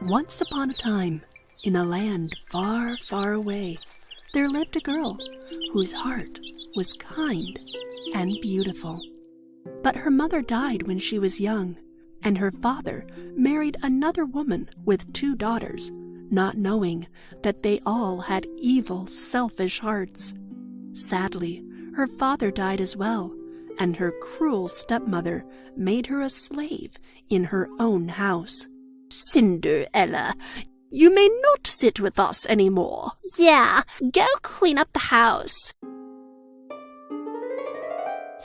Once upon a time, in a land far, far away, there lived a girl whose heart was kind and beautiful. But her mother died when she was young, and her father married another woman with 2 daughters, not knowing that they all had evil, selfish hearts. Sadly, her father died as well, and her cruel stepmother made her a slave in her own house. "Cinderella, you may not sit with us anymore." Yeah, go clean up the house.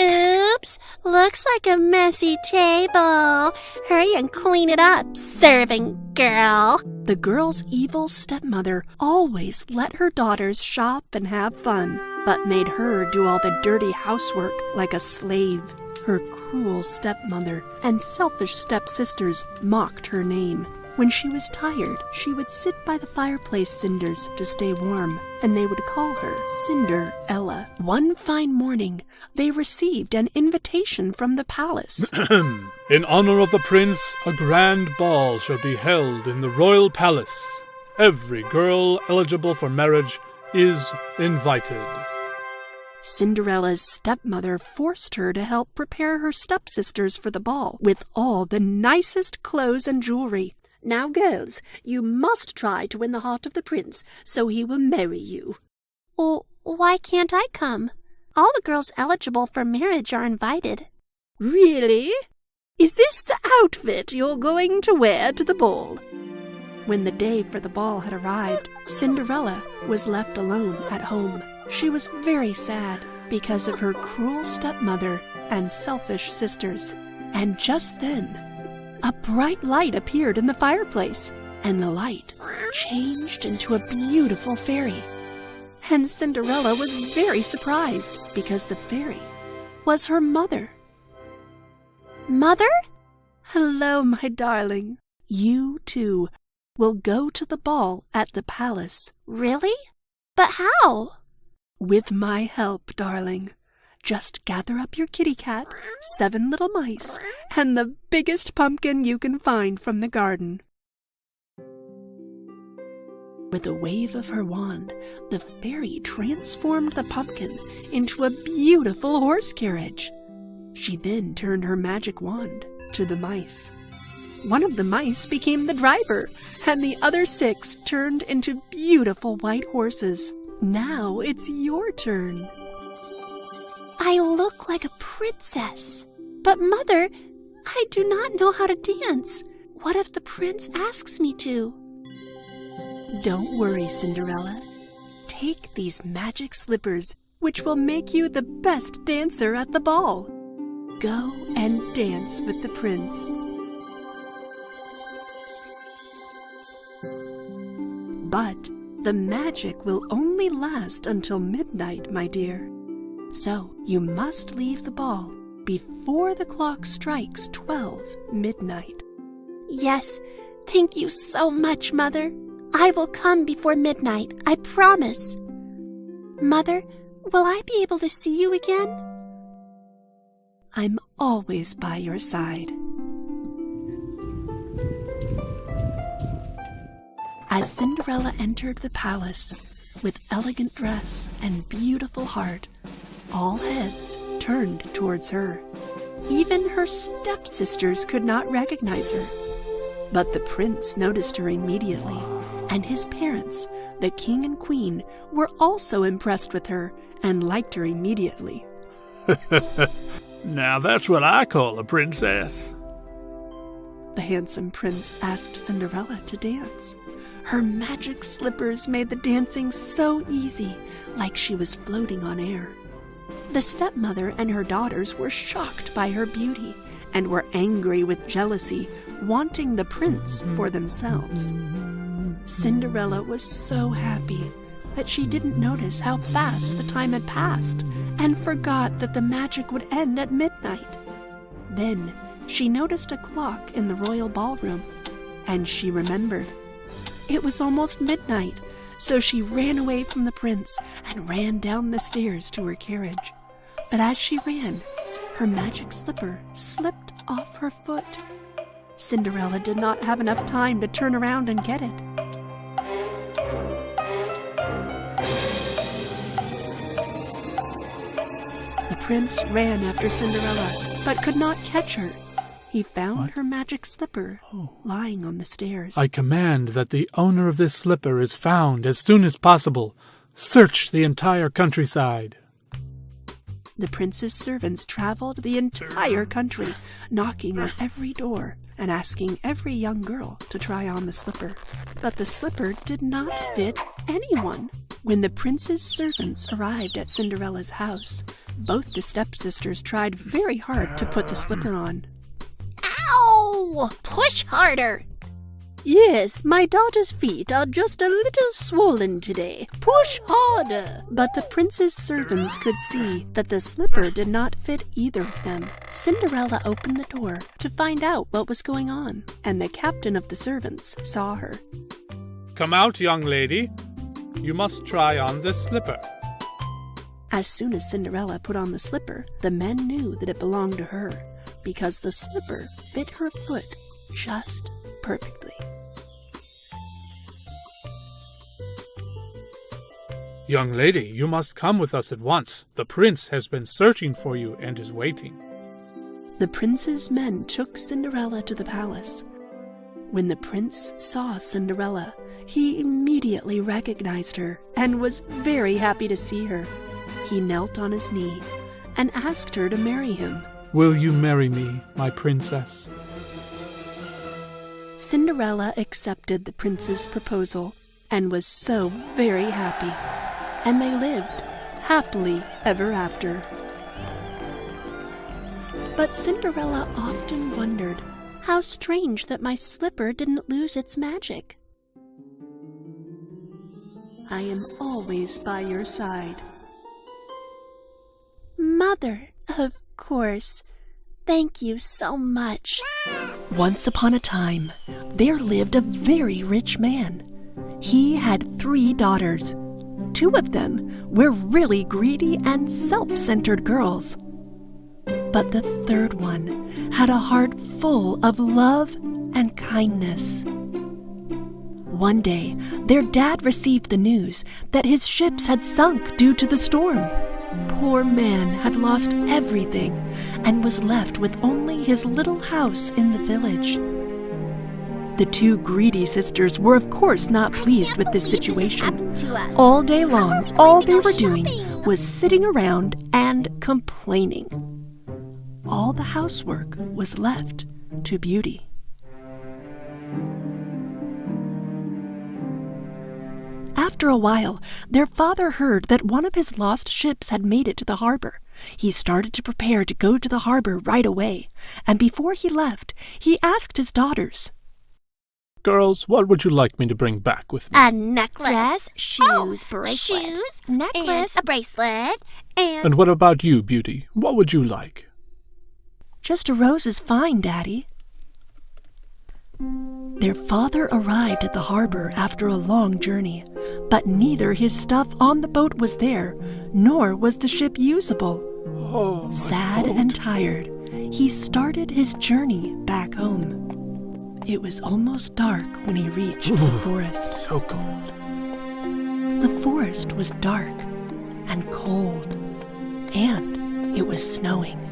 Oops, looks like a messy table. Hurry and clean it up, serving girl. The girl's evil stepmother always let her daughters shop and have fun, but made her do all the dirty housework like a slave. Her cruel stepmother and selfish stepsisters mocked her name. When she was tired, she would sit by the fireplace cinders to stay warm, and they would call her Cinderella. One fine morning, they received an invitation from the palace. In honor of the prince, a grand ball shall be held in the royal palace. Every girl eligible for marriage is invited. Cinderella's stepmother forced her to help prepare her stepsisters for the ball with all the nicest clothes and jewelry. "Now, girls, you must try to win the heart of the prince so he will marry you." Well, why can't I come? All the girls eligible for marriage are invited. "Really? Is this the outfit you're going to wear to the ball?" When the day for the ball had arrived, Cinderella was left alone at home. She was very sad because of her cruel stepmother and selfish sisters. And just then, a bright light appeared in the fireplace, and the light changed into a beautiful fairy. And Cinderella was very surprised because the fairy was her mother. Mother? "Hello, my darling. You, too, will go to the ball at the palace." Really? But how? "With my help, darling. Just gather up your kitty cat, 7 little mice, and the biggest pumpkin you can find from the garden." With a wave of her wand, the fairy transformed the pumpkin into a beautiful horse carriage. She then turned her magic wand to the mice. One of the mice became the driver, and the other 6 turned into beautiful white horses. Now it's your turn. I look like a princess. But Mother, I do not know how to dance. What if the prince asks me to? Don't worry, Cinderella. Take these magic slippers, which will make you the best dancer at the ball. Go and dance with the prince. But the magic will only last until midnight, my dear. So you must leave the ball before the clock strikes 12 midnight. Yes, thank you so much, Mother. I will come before midnight, I promise. Mother, will I be able to see you again? I'm always by your side. As Cinderella entered the palace with elegant dress and beautiful heart, all heads turned towards her. Even her stepsisters could not recognize her. But the prince noticed her immediately, and his parents, the king and queen, were also impressed with her and liked her immediately. Now that's what I call a princess. The handsome prince asked Cinderella to dance. Her magic slippers made the dancing so easy, like she was floating on air. The stepmother and her daughters were shocked by her beauty and were angry with jealousy, wanting the prince for themselves. Cinderella was so happy that she didn't notice how fast the time had passed and forgot that the magic would end at midnight. Then she noticed a clock in the royal ballroom, and she remembered. It was almost midnight, so she ran away from the prince and ran down the stairs to her carriage. But as she ran, her magic slipper slipped off her foot. Cinderella did not have enough time to turn around and get it. The prince ran after Cinderella, but could not catch her. He found her magic slipper lying on the stairs. I command that the owner of this slipper is found as soon as possible. Search the entire countryside. The prince's servants traveled the entire country, knocking on every door and asking every young girl to try on the slipper. But the slipper did not fit anyone. When the prince's servants arrived at Cinderella's house, both the stepsisters tried very hard to put the slipper on. Ow! Push harder! Yes, my daughter's feet are just a little swollen today. Push harder! But the prince's servants could see that the slipper did not fit either of them. Cinderella opened the door to find out what was going on, and the captain of the servants saw her. Come out, young lady. You must try on this slipper. As soon as Cinderella put on the slipper, the men knew that it belonged to her, because the slipper fit her foot just perfectly. Young lady, you must come with us at once. The prince has been searching for you and is waiting. The prince's men took Cinderella to the palace. When the prince saw Cinderella, he immediately recognized her and was very happy to see her. He knelt on his knee and asked her to marry him. Will you marry me, my princess? Cinderella accepted the prince's proposal and was so very happy, and they lived happily ever after. But Cinderella often wondered, how strange that my slipper didn't lose its magic. I am always by your side. Mother, of course. Thank you so much. Once upon a time, there lived a very rich man. He had 3 daughters. 2 of them were really greedy and self-centered girls. But the 3rd one had a heart full of love and kindness. One day, their dad received the news that his ships had sunk due to the storm. Poor man had lost everything and was left with only his little house in the village. The 2 greedy sisters were of course not pleased with this situation. All day long, all they were doing was sitting around and complaining. All the housework was left to Beauty. After a while, their father heard that one of his lost ships had made it to the harbor. He started to prepare to go to the harbor right away, and before he left, he asked his daughters, Girls, what would you like me to bring back with me? A necklace, dress, shoes, bracelet, shoes, necklace, a bracelet, And what about you, Beauty? What would you like? Just a rose is fine, Daddy. Their father arrived at the harbor after a long journey, but neither his stuff on the boat was there, nor was the ship usable. Sad and tired, he started his journey back home. It was almost dark when he reached the forest. So cold. The forest was dark and cold, and it was snowing.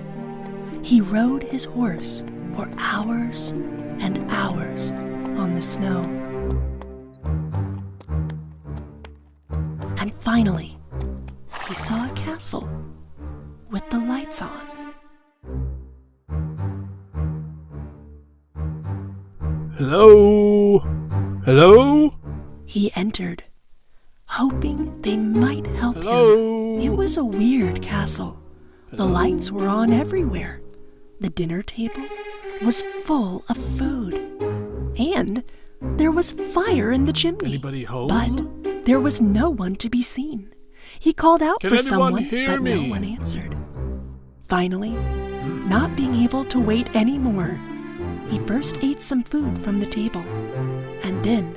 He rode his horse for hours and hours on the snow. And finally, he saw a castle with the lights on. Hello? Hello? He entered, hoping they might help Hello? him. It was a weird castle. The lights were on everywhere. The dinner table was full of food. And there was fire in the chimney. Anybody home? But there was no one to be seen. He called out Can for anyone someone, hear but no me? one answered. Finally, not being able to wait anymore, he first ate some food from the table, and then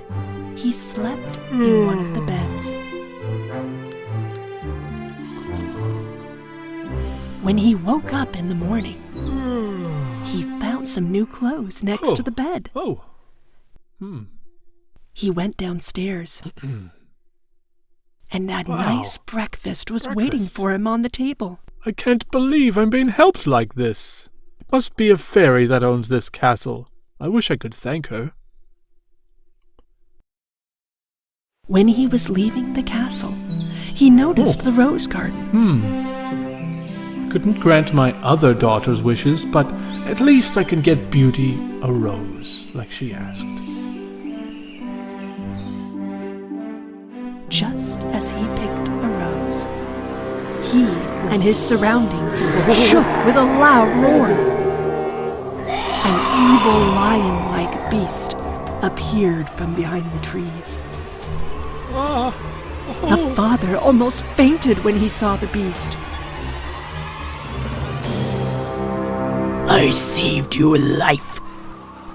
he slept in one of the beds. When he woke up in the morning, he found found some new clothes next to the bed. Oh. He went downstairs. And a nice breakfast was waiting for him on the table. I can't believe I'm being helped like this. It must be a fairy that owns this castle. I wish I could thank her. When he was leaving the castle, he noticed the rose garden. Couldn't grant my other daughter's wishes, but at least I can get Beauty a rose, like she asked. Just as he picked a rose, he and his surroundings shook with a loud roar. An evil lion-like beast appeared from behind the trees. The father almost fainted when he saw the beast. I saved your life.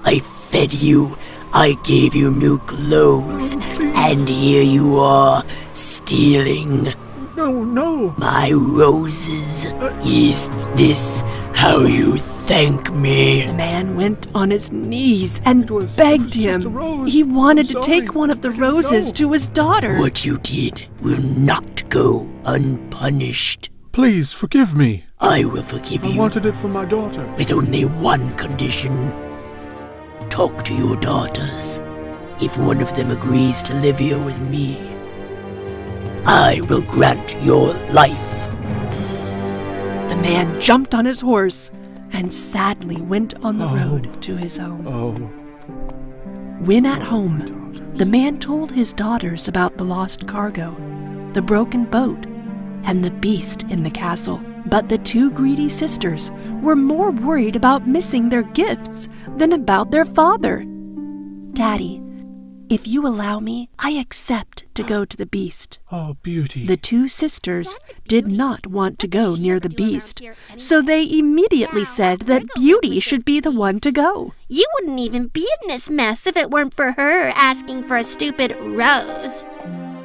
I fed you. I gave you new clothes. And here you are, stealing No. my roses. Is this how you thank me? The man went on his knees and was begged just a him. rose. He wanted I'm to sorry. take one of the I didn't roses know. to his daughter. What you did will not go unpunished. Please forgive me. I will forgive I you wanted it for my daughter. with only one condition. Talk to your daughters. If one of them agrees to live here with me, I will grant your life. The man jumped on his horse and sadly went on the road to his home. Oh. When at home, the man told his daughters about the lost cargo, the broken boat, and the beast in the castle. But the two greedy sisters were more worried about missing their gifts than about their father. Daddy, if you allow me, I accept to go to the beast. Oh, Beauty. The two sisters did not want to go near the beast, so they immediately said that Beauty should be the one to go. You wouldn't even be in this mess if it weren't for her asking for a stupid rose.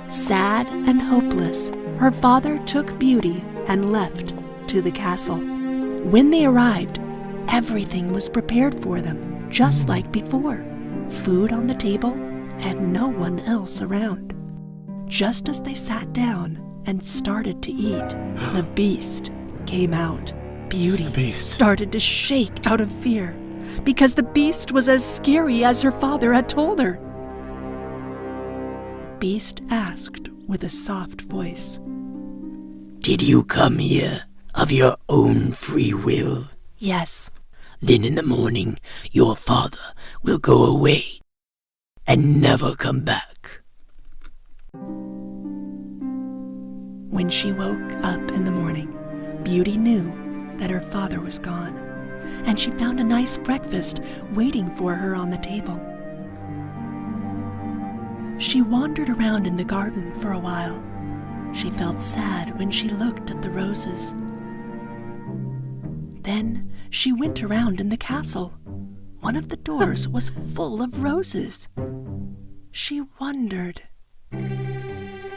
Sad and hopeless, her father took Beauty and left to the castle. When they arrived, everything was prepared for them, just like before. Food on the table and no one else around. Just as they sat down and started to eat, the beast came out. Beauty the beast. started to shake out of fear because the beast was as scary as her father had told her. Beast asked with a soft voice, Did you come here of your own free will? "Yes." Then in the morning your father will go away and never come back. When she woke up in the morning, Beauty knew that her father was gone, and she found a nice breakfast waiting for her on the table. She wandered around in the garden for a while. She felt sad when she looked at the roses. Then she went around in the castle. One of the doors was full of roses. She wondered.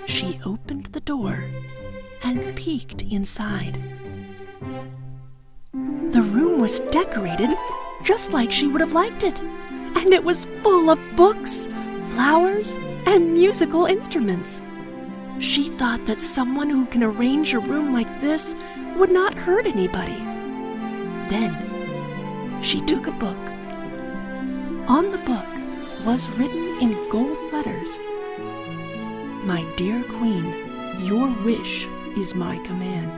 She opened the door and peeked inside. The room was decorated just like she would have liked it, and it was full of books, flowers, and musical instruments. She thought that someone who can arrange a room like this would not hurt anybody. Then she took a book. On the book was written in gold letters, "My dear queen, your wish is my command."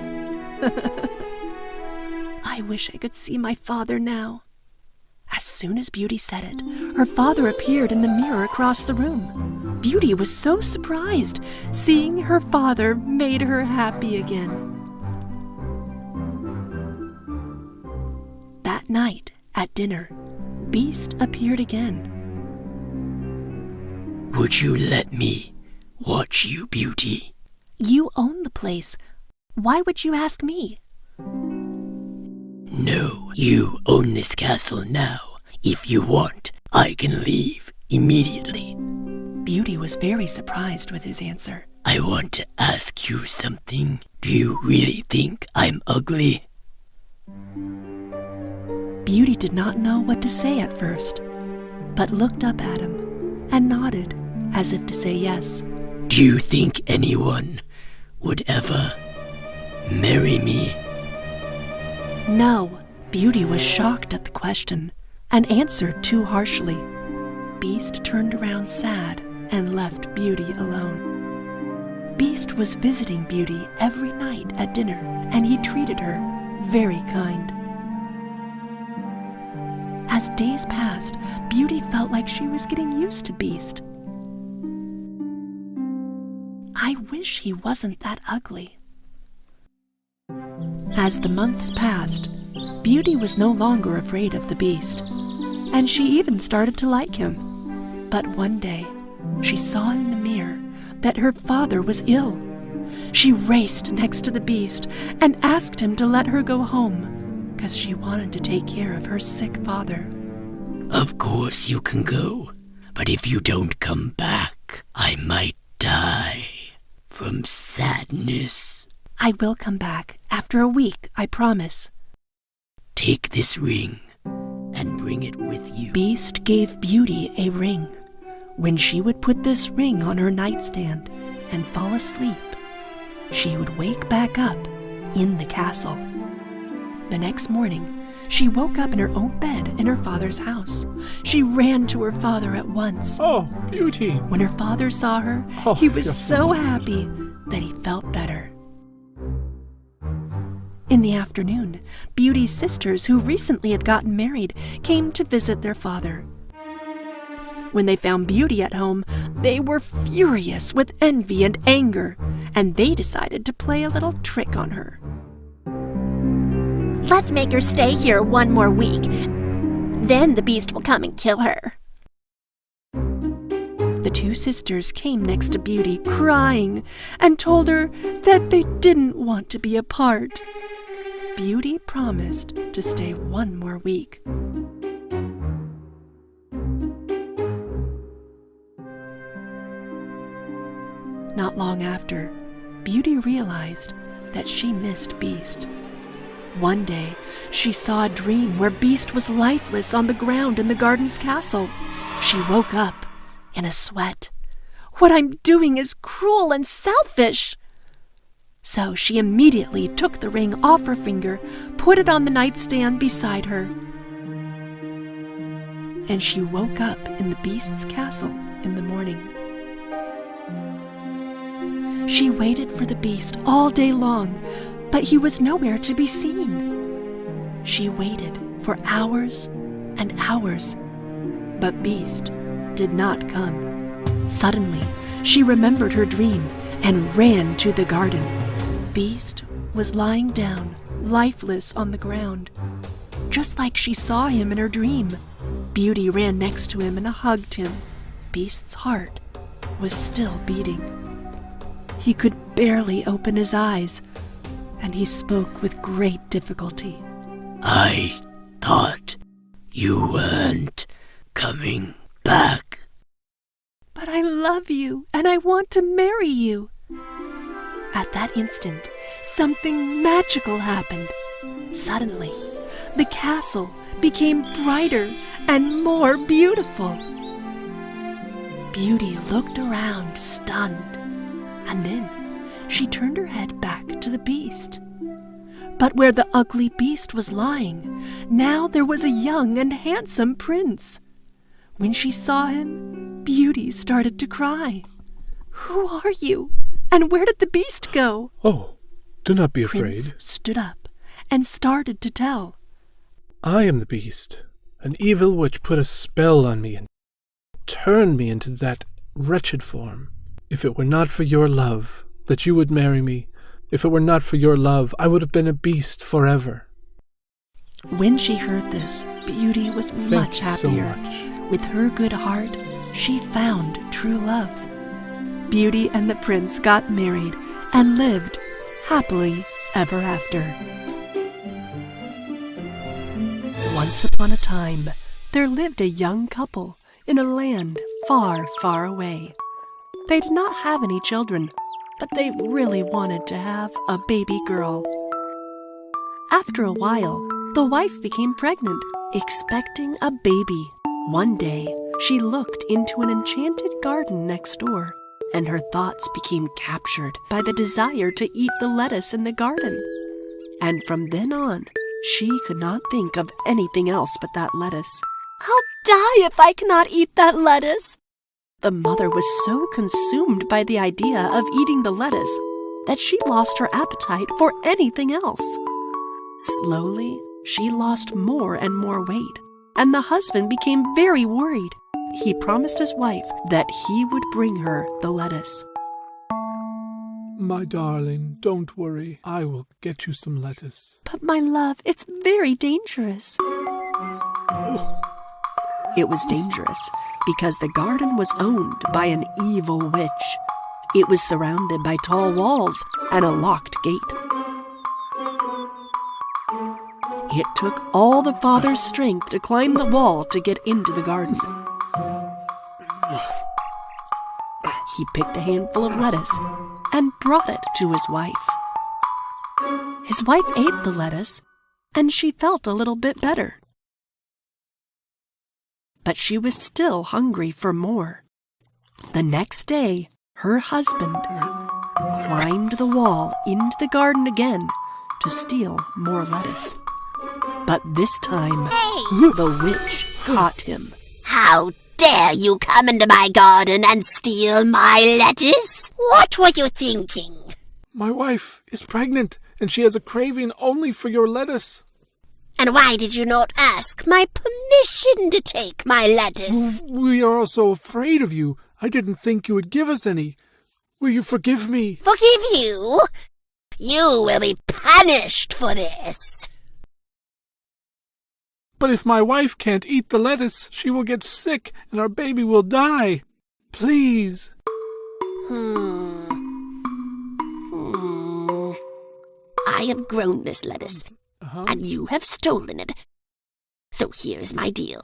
I wish I could see my father now. As soon as Beauty said it, her father appeared in the mirror across the room. Beauty was so surprised. Seeing her father made her happy again. That night, at dinner, Beast appeared again. Would you let me watch you, Beauty? You own the place. Why would you ask me? No, you own this castle now. If you want, I can leave immediately. Beauty was very surprised with his answer. I want to ask you something. Do you really think I'm ugly? Beauty did not know what to say at first, but looked up at him and nodded as if to say yes. Do you think anyone would ever marry me? No, Beauty was shocked at the question and answered too harshly. Beast turned around sad and left Beauty alone. Beast was visiting Beauty every night at dinner, and he treated her very kind. As days passed, Beauty felt like she was getting used to Beast. I wish he wasn't that ugly. As the months passed, Beauty was no longer afraid of the Beast, and she even started to like him. But one day, she saw in the mirror that her father was ill. She raced next to the Beast and asked him to let her go home, because she wanted to take care of her sick father. Of course you can go, but if you don't come back, I might die from sadness. I will come back after a week, I promise. Take this ring and bring it with you. Beast gave Beauty a ring. When she would put this ring on her nightstand and fall asleep, she would wake back up in the castle. The next morning, she woke up in her own bed in her father's house. She ran to her father at once. Oh, Beauty! When her father saw her, he was so happy that he felt better. In the afternoon, Beauty's sisters, who recently had gotten married, came to visit their father. When they found Beauty at home, they were furious with envy and anger, and they decided to play a little trick on her. Let's make her stay here one more week. Then the Beast will come and kill her. The two sisters came next to Beauty, crying, and told her that they didn't want to be apart. Beauty promised to stay one more week. Not long after, Beauty realized that she missed Beast. One day, she saw a dream where Beast was lifeless on the ground in the garden's castle. She woke up in a sweat. What I'm doing is cruel and selfish. So she immediately took the ring off her finger, put it on the nightstand beside her, and she woke up in the Beast's castle in the morning. She waited for the Beast all day long, but he was nowhere to be seen. She waited for hours and hours, but Beast did not come. Suddenly, she remembered her dream and ran to the garden. Beast was lying down, lifeless on the ground, just like she saw him in her dream. Beauty ran next to him and hugged him. Beast's heart was still beating. He could barely open his eyes, and he spoke with great difficulty. I thought you weren't coming back. But I love you, and I want to marry you. At that instant, something magical happened. Suddenly, the castle became brighter and more beautiful. Beauty looked around, stunned, and then she turned her head back to the Beast. But where the ugly Beast was lying, now there was a young and handsome prince. When she saw him, Beauty started to cry. "Who are you? And where did the Beast go?" Oh, do not be afraid. Prince stood up and started to tell. I am the Beast, an evil witch put a spell on me and turned me into that wretched form. If it were not for your love, that you would marry me, if it were not for your love, I would have been a beast forever. When she heard this, Beauty was much Thank you happier. so much. With her good heart, she found true love. Beauty and the prince got married and lived happily ever after. Once upon a time, there lived a young couple in a land far, far away. They did not have any children, but they really wanted to have a baby girl. After a while, the wife became pregnant, expecting a baby. One day, she looked into an enchanted garden next door, and her thoughts became captured by the desire to eat the lettuce in the garden. And from then on, she could not think of anything else but that lettuce. "I'll die if I cannot eat that lettuce." The mother was so consumed by the idea of eating the lettuce that she lost her appetite for anything else. Slowly, she lost more and more weight, and the husband became very worried. He promised his wife that he would bring her the lettuce. My darling, don't worry. I will get you some lettuce. "But my love, it's very dangerous." It was dangerous because the garden was owned by an evil witch. It was surrounded by tall walls and a locked gate. It took all the father's strength to climb the wall to get into the garden. He picked a handful of lettuce and brought it to his wife. His wife ate the lettuce, and she felt a little bit better. But she was still hungry for more. The next day, her husband climbed the wall into the garden again to steal more lettuce. But this time, the witch caught him. How dare you come into my garden and steal my lettuce? What were you thinking? My wife is pregnant, and she has a craving only for your lettuce. And why did you not ask my permission to take my lettuce? We are all so afraid of you. I didn't think you would give us any. Will you forgive me? Forgive you? You will be punished for this. But if my wife can't eat the lettuce, she will get sick and our baby will die. Please. I have grown this lettuce, and you have stolen it. So here's my deal.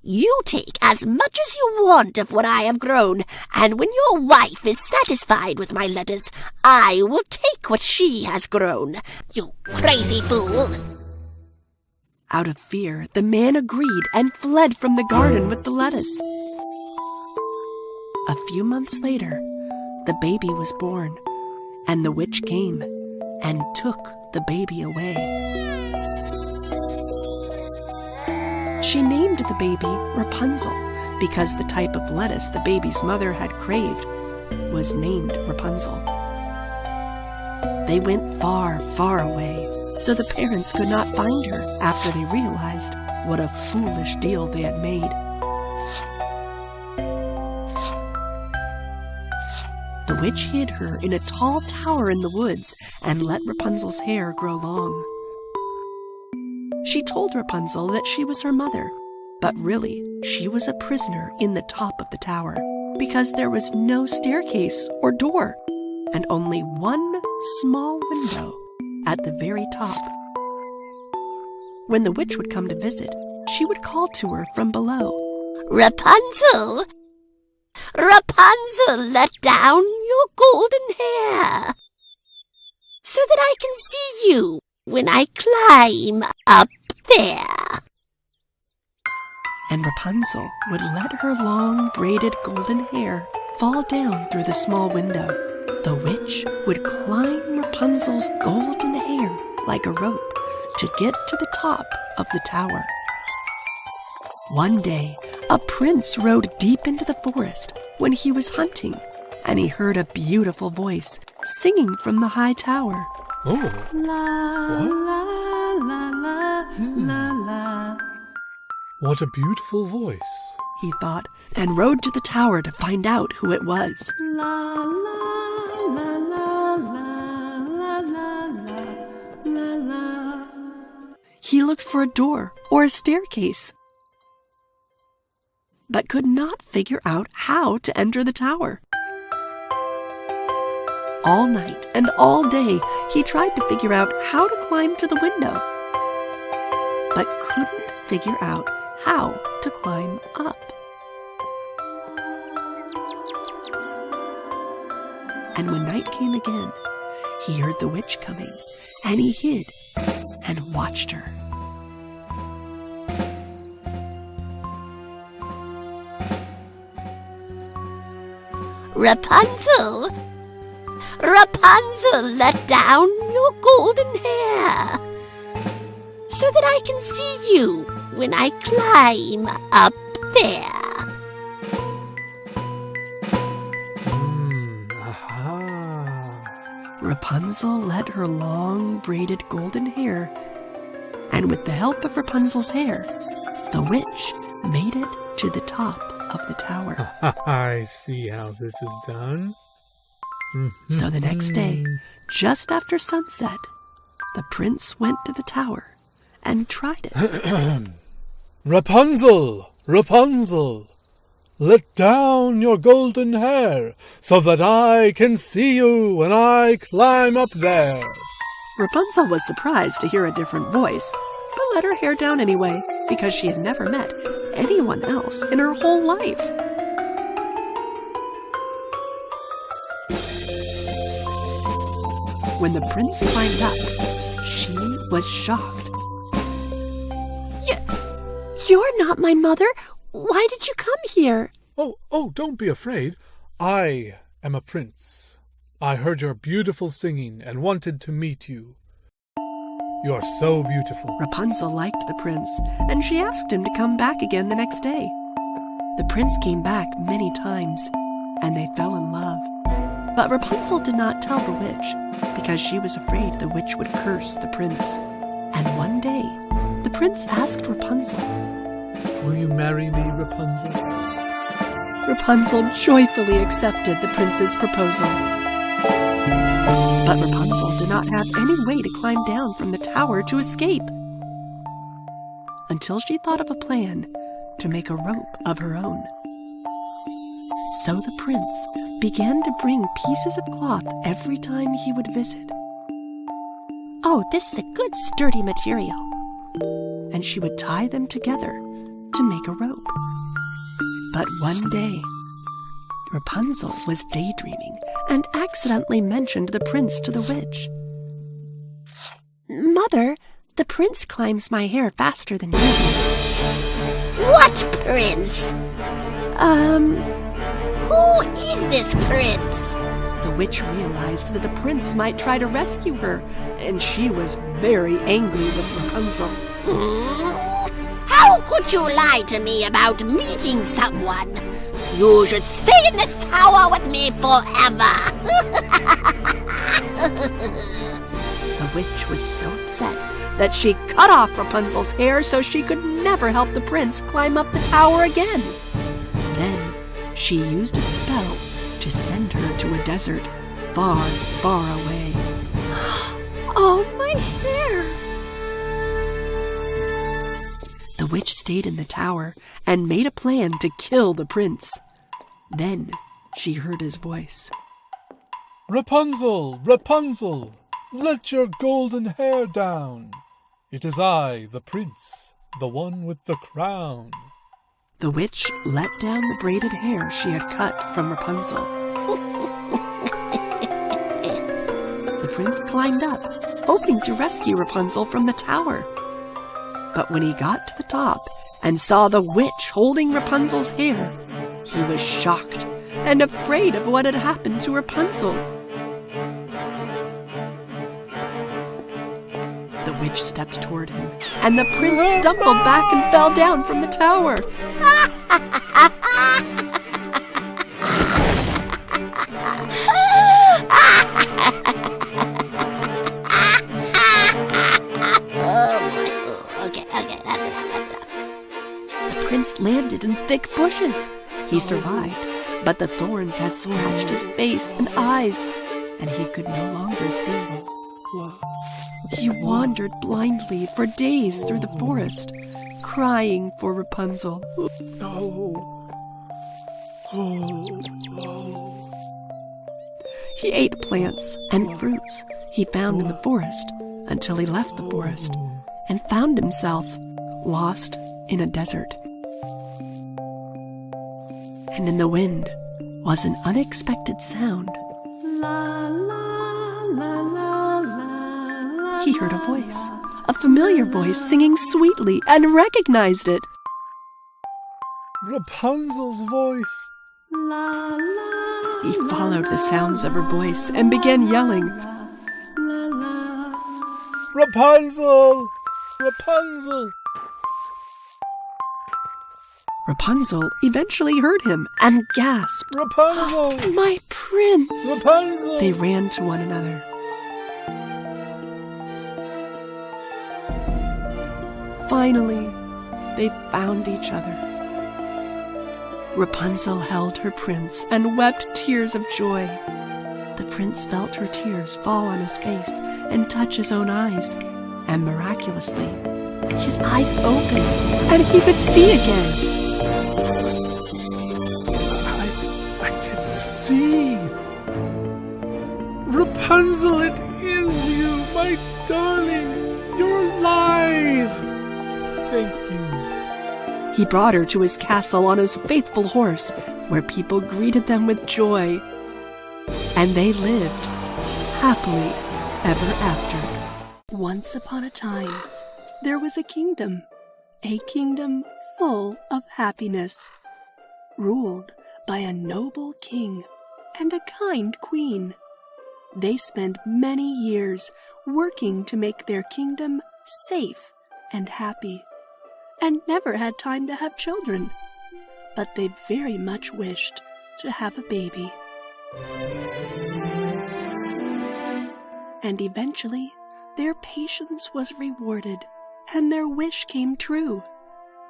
You take as much as you want of what I have grown, and when your wife is satisfied with my lettuce, I will take what she has grown. You crazy fool! Out of fear, the man agreed and fled from the garden with the lettuce. A few months later, the baby was born, and the witch came and took the baby away. She named the baby Rapunzel because the type of lettuce the baby's mother had craved was named Rapunzel. They went far, far away, so the parents could not find her after they realized what a foolish deal they had made. The witch hid her in a tall tower in the woods and let Rapunzel's hair grow long. She told Rapunzel that she was her mother, but really she was a prisoner in the top of the tower because there was no staircase or door and only one small window at the very top. When the witch would come to visit, she would call to her from below. Rapunzel! Rapunzel, let down your golden hair so that I can see you when I climb up there. And Rapunzel would let her long braided golden hair fall down through the small window. The witch would climb Rapunzel's golden hair like a rope to get to the top of the tower. One day, a prince rode deep into the forest when he was hunting, and he heard a beautiful voice singing from the high tower. Oh. La, la, la, la, la, la. What a beautiful voice, he thought, and rode to the tower to find out who it was. La, la, la, la, la, la, la, la, la. He looked for a door or a staircase, but could not figure out how to enter the tower. All night and all day, he tried to figure out how to climb to the window, but couldn't figure out how to climb up. And when night came again, he heard the witch coming, and he hid and watched her. Rapunzel! Rapunzel, let down your golden hair so that I can see you when I climb up there. Rapunzel let her long braided golden hair, and with the help of Rapunzel's hair, the witch made it to the top of the tower. I see how this is done. So the next day, just after sunset, the prince went to the tower and tried it. Rapunzel, Rapunzel, let down your golden hair so that I can see you when I climb up there. Rapunzel was surprised to hear a different voice, but let her hair down anyway, because she had never met anyone else in her whole life. When the prince climbed up, she was shocked. You're not my mother. Why did you come here? Oh, don't be afraid. I am a prince. I heard your beautiful singing and wanted to meet you. You are so beautiful. Rapunzel liked the prince, and she asked him to come back again the next day. The prince came back many times, and they fell in love. But Rapunzel did not tell the witch, because she was afraid the witch would curse the prince. And one day, the prince asked Rapunzel, "Will you marry me, Rapunzel?" Rapunzel joyfully accepted the prince's proposal. But Rapunzel did not have any way to climb down from the tower to escape, until she thought of a plan to make a rope of her own. So the prince began to bring pieces of cloth every time he would visit. Oh, this is a good sturdy material. And she would tie them together to make a rope. But one day, Rapunzel was daydreaming and accidentally mentioned the prince to the witch. Mother, the prince climbs my hair faster than you do. What prince? Who is this prince? The witch realized that the prince might try to rescue her, and she was very angry with Rapunzel. How could you lie to me about meeting someone? You should stay in this tower with me forever. The witch was so upset that she cut off Rapunzel's hair so she could never help the prince climb up the tower again. Then she used a spell to send her to a desert far, far away. Oh, my hair! The witch stayed in the tower and made a plan to kill the prince. Then she heard his voice. Rapunzel, Rapunzel, let your golden hair down. It is I, the prince, the one with the crown. The witch let down the braided hair she had cut from Rapunzel. The prince climbed up, hoping to rescue Rapunzel from the tower. But when he got to the top and saw the witch holding Rapunzel's hair, he was shocked and afraid of what had happened to Rapunzel. The witch stepped toward him, and the prince stumbled back and fell down from the tower. Okay, that's enough. The prince landed in thick bushes. He survived, but the thorns had scratched his face and eyes, and he could no longer see. He wandered blindly for days through the forest, crying for Rapunzel. He ate plants and fruits he found in the forest until he left the forest and found himself lost in a desert. And in the wind was an unexpected sound. He heard a voice, a familiar voice singing sweetly, and recognized it. Rapunzel's voice. La la He followed the sounds of her voice and began yelling, Rapunzel! Rapunzel! Rapunzel eventually heard him and gasped, Rapunzel! "My prince!" Rapunzel! They ran to one another. Finally, they found each other. Rapunzel held her prince and wept tears of joy. The prince felt her tears fall on his face and touch his own eyes, and miraculously, his eyes opened and he could see again. I can see! Rapunzel, it is you, my darling! You're alive! Thank you. He brought her to his castle on his faithful horse, where people greeted them with joy. And they lived happily ever after. Once upon a time, there was a kingdom full of happiness, ruled by a noble king and a kind queen. They spent many years working to make their kingdom safe and happy, and never had time to have children, but they very much wished to have a baby. And eventually, their patience was rewarded, and their wish came true.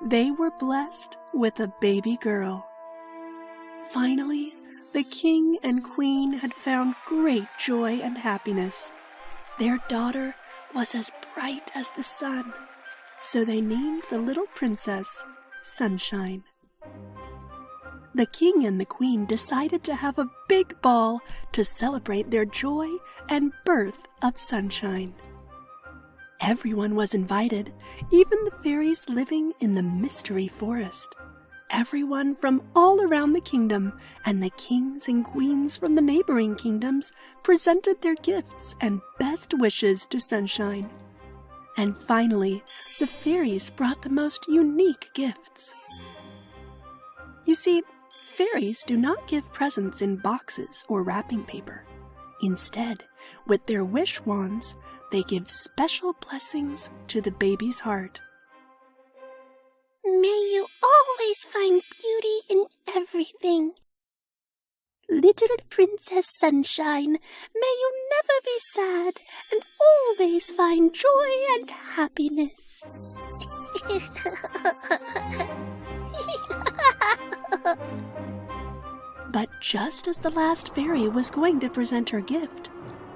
They were blessed with a baby girl. Finally, the king and queen had found great joy and happiness. Their daughter was as bright as the sun, so they named the little princess Sunshine. The king and the queen decided to have a big ball to celebrate their joy and birth of Sunshine. Everyone was invited, even the fairies living in the mystery forest. Everyone from all around the kingdom and the kings and queens from the neighboring kingdoms presented their gifts and best wishes to Sunshine. And finally, the fairies brought the most unique gifts. You see, fairies do not give presents in boxes or wrapping paper. Instead, with their wish wands, they give special blessings to the baby's heart. May you always find beauty in everything. Little Princess Sunshine, may you never be sad and always find joy and happiness. But just as the last fairy was going to present her gift,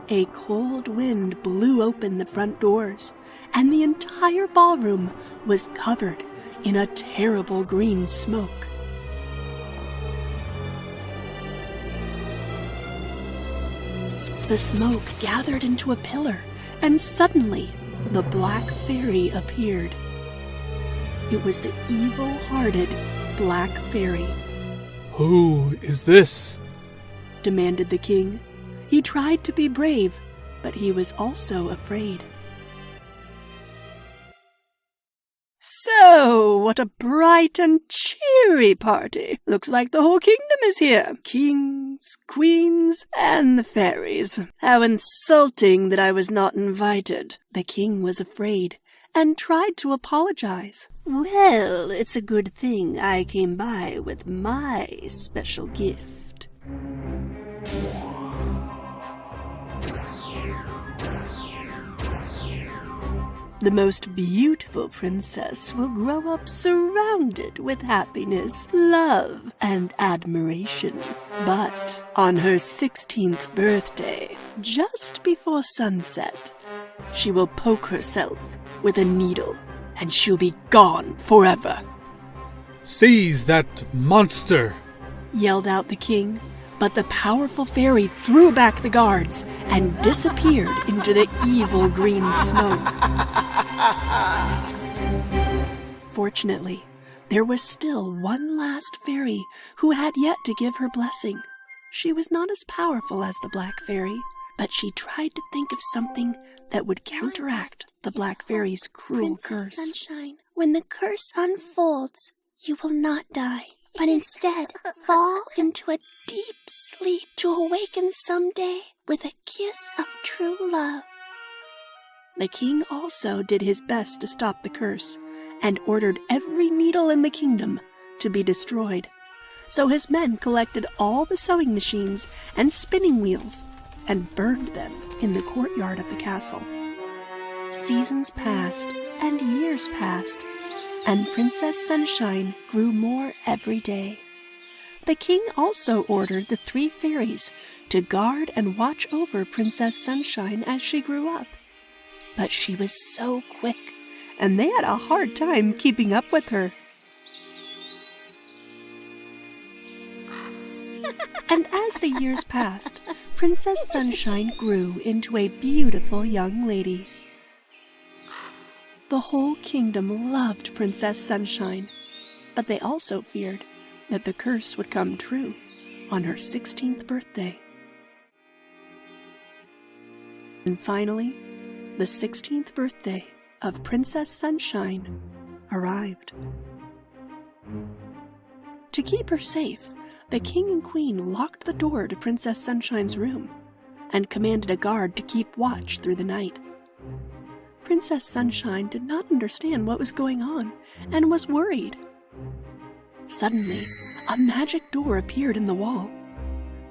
a cold wind blew open the front doors, and the entire ballroom was covered in a terrible green smoke. The smoke gathered into a pillar, and suddenly the black fairy appeared. It was the evil-hearted Black Fairy. Who is this? Demanded the king. He tried to be brave, but he was also afraid. So, what a bright and cheery party. Looks like the whole kingdom is here. Kings, queens, and the fairies. How insulting that I was not invited. The king was afraid and tried to apologize. Well, it's a good thing I came by with my special gift. The most beautiful princess will grow up surrounded with happiness, love, and admiration. But on her 16th birthday, just before sunset, she will poke herself with a needle, and she'll be gone forever. Seize that monster! Yelled out the king, but the powerful fairy threw back the guards and disappeared into the evil green smoke. Fortunately, there was still one last fairy who had yet to give her blessing. She was not as powerful as the Black Fairy, but she tried to think of something that would counteract the Black Fairy's cruel Princess curse. Sunshine, when the curse unfolds, you will not die. but instead fall into a deep sleep to awaken someday with a kiss of true love. The king also did his best to stop the curse and ordered every needle in the kingdom to be destroyed. So his men collected all the sewing machines and spinning wheels and burned them in the courtyard of the castle. Seasons passed and years passed, and Princess Sunshine grew more every day. The king also ordered the 3 fairies to guard and watch over Princess Sunshine as she grew up. But she was so quick, and they had a hard time keeping up with her. And as the years passed, Princess Sunshine grew into a beautiful young lady. The whole kingdom loved Princess Sunshine, but they also feared that the curse would come true on her 16th birthday. And finally, the 16th birthday of Princess Sunshine arrived. To keep her safe, the king and queen locked the door to Princess Sunshine's room and commanded a guard to keep watch through the night. Princess Sunshine did not understand what was going on and was worried. Suddenly, a magic door appeared in the wall.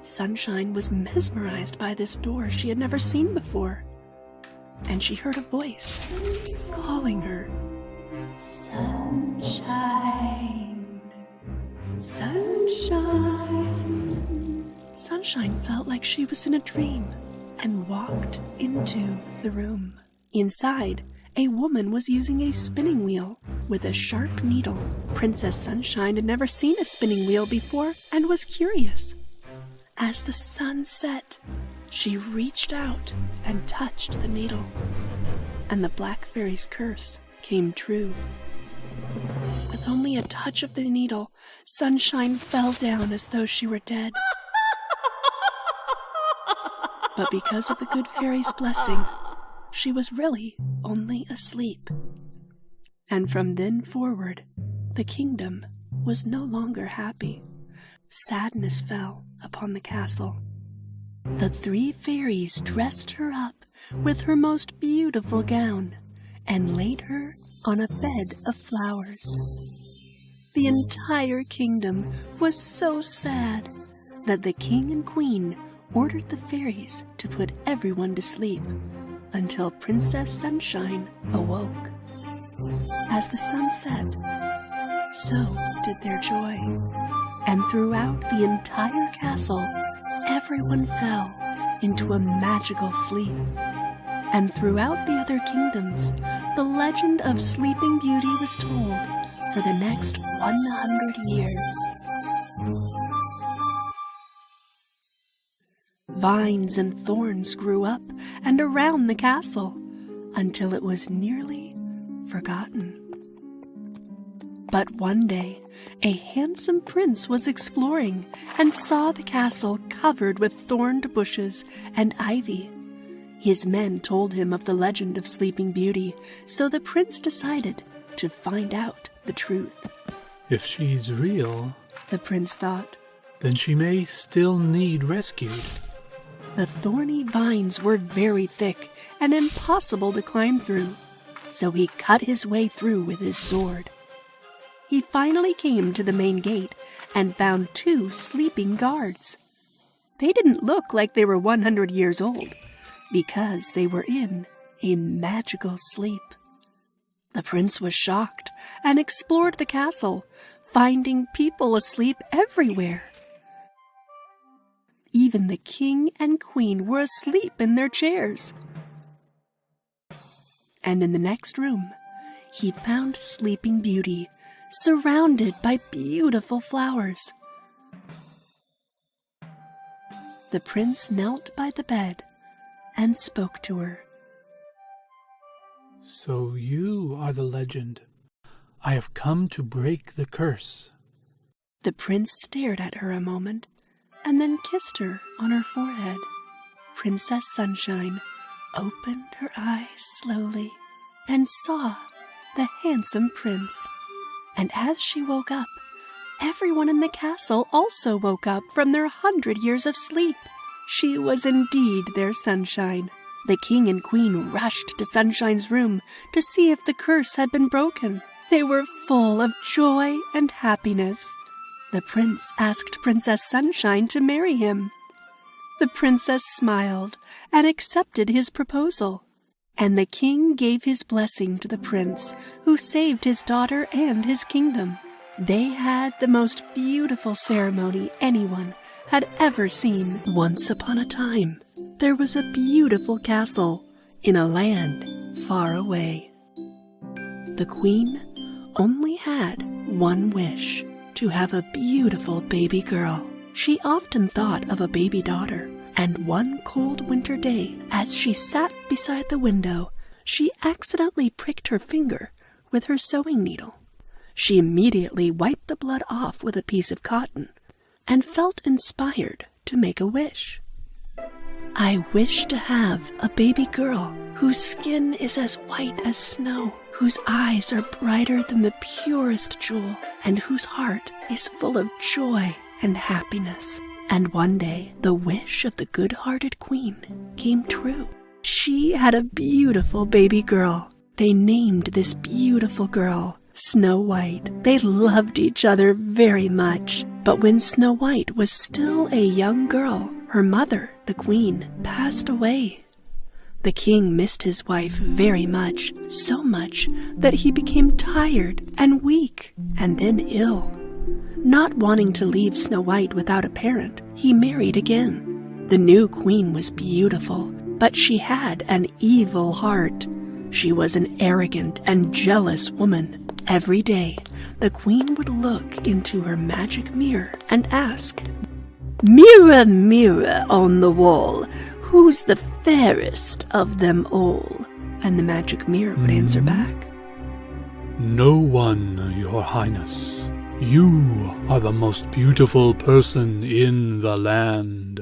Sunshine was mesmerized by this door she had never seen before, and she heard a voice calling her, "Sunshine, Sunshine." Sunshine felt like she was in a dream and walked into the room. Inside, a woman was using a spinning wheel with a sharp needle. Princess Sunshine had never seen a spinning wheel before and was curious. As the sun set, she reached out and touched the needle, and the Black Fairy's curse came true. With only a touch of the needle, Sunshine fell down as though she were dead. But because of the good fairy's blessing, she was really only asleep. And from then forward, the kingdom was no longer happy. Sadness fell upon the castle. The 3 fairies dressed her up with her most beautiful gown and laid her on a bed of flowers. The entire kingdom was so sad that the king and queen ordered the fairies to put everyone to sleep until Princess Sunshine awoke. As the sun set, so did their joy, and throughout the entire castle, everyone fell into a magical sleep. And throughout the other kingdoms, the legend of Sleeping Beauty was told for the next 100 years. Vines and thorns grew up and around the castle until it was nearly forgotten. But one day, a handsome prince was exploring and saw the castle covered with thorned bushes and ivy. His men told him of the legend of Sleeping Beauty, so the prince decided to find out the truth. If she's real, The prince thought. then she may still need rescued. The thorny vines were very thick and impossible to climb through, so he cut his way through with his sword. He finally came to the main gate and found 2 sleeping guards. They didn't look like they were 100 years old, because they were in a magical sleep. The prince was shocked and explored the castle, finding people asleep everywhere. Even the king and queen were asleep in their chairs. And in the next room, he found Sleeping Beauty, surrounded by beautiful flowers. The prince knelt by the bed and spoke to her. So you are the legend. I have come to break the curse. The prince stared at her a moment and then kissed her on her forehead. Princess Sunshine opened her eyes slowly and saw the handsome prince. And as she woke up, everyone in the castle also woke up from their 100 years of sleep. She was indeed their sunshine. The king and queen rushed to Sunshine's room to see if the curse had been broken. They were full of joy and happiness. The prince asked Princess Sunshine to marry him. The princess smiled and accepted his proposal, and the king gave his blessing to the prince, who saved his daughter and his kingdom. They had the most beautiful ceremony anyone had ever seen. Once upon a time, there was a beautiful castle in a land far away. The queen only had one wish: to have a beautiful baby girl. She often thought of a baby daughter, and one cold winter day, as she sat beside the window, she accidentally pricked her finger with her sewing needle. She immediately wiped the blood off with a piece of cotton and felt inspired to make a wish. I wish to have a baby girl whose skin is as white as snow, whose eyes are brighter than the purest jewel, and whose heart is full of joy and happiness. And one day, the wish of the good-hearted queen came true. She had a beautiful baby girl. They named this beautiful girl Snow White. They loved each other very much. But when Snow White was still a young girl, her mother, the queen, passed away. The king missed his wife very much, so much that he became tired and weak and then ill. Not wanting to leave Snow White without a parent, he married again. The new queen was beautiful, but she had an evil heart. She was an arrogant and jealous woman. Every day, the queen would look into her magic mirror and ask, "Mirror, mirror on the wall, who's the fairest of them all?" And the magic mirror would answer back, "No one, Your Highness. You are the most beautiful person in the land."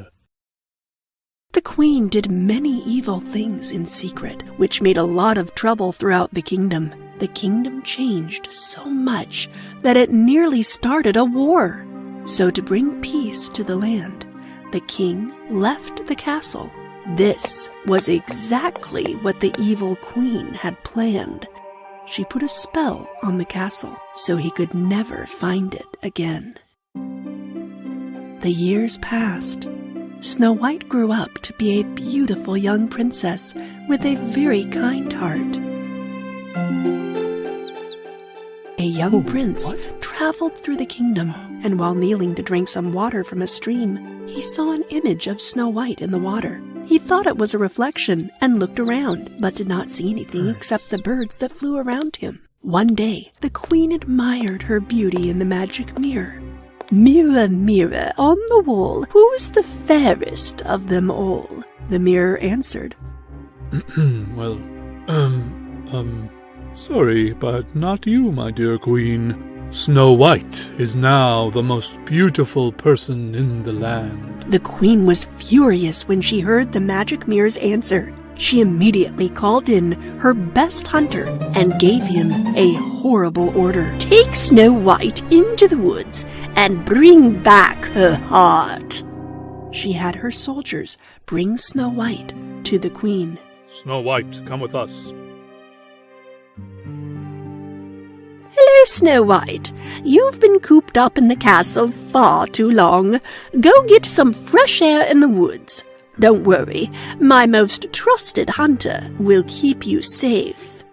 The queen did many evil things in secret, which made a lot of trouble throughout the kingdom. The kingdom changed so much that it nearly started a war. So to bring peace to the land, the king left the castle. This was exactly what the evil queen had planned. She put a spell on the castle so he could never find it again. The years passed. Snow White grew up to be a beautiful young princess with a very kind heart. A young prince traveled through the kingdom, and while kneeling to drink some water from a stream, he saw an image of Snow White in the water. He thought it was a reflection and looked around, but did not see anything except the birds that flew around him. One day, the queen admired her beauty in the magic mirror. "Mirror, mirror on the wall, who's the fairest of them all?" The mirror answered, Well, sorry, but not you, my dear queen. Snow White is now the most beautiful person in the land. The queen was furious when she heard the magic mirror's answer. She immediately called in her best hunter and gave him a horrible order. Take Snow White into the woods and bring back her heart. She had her soldiers bring Snow White to the queen. Snow White, come with us. Hello, Snow White. You've been cooped up in the castle far too long. Go get some fresh air in the woods. Don't worry, my most trusted hunter will keep you safe.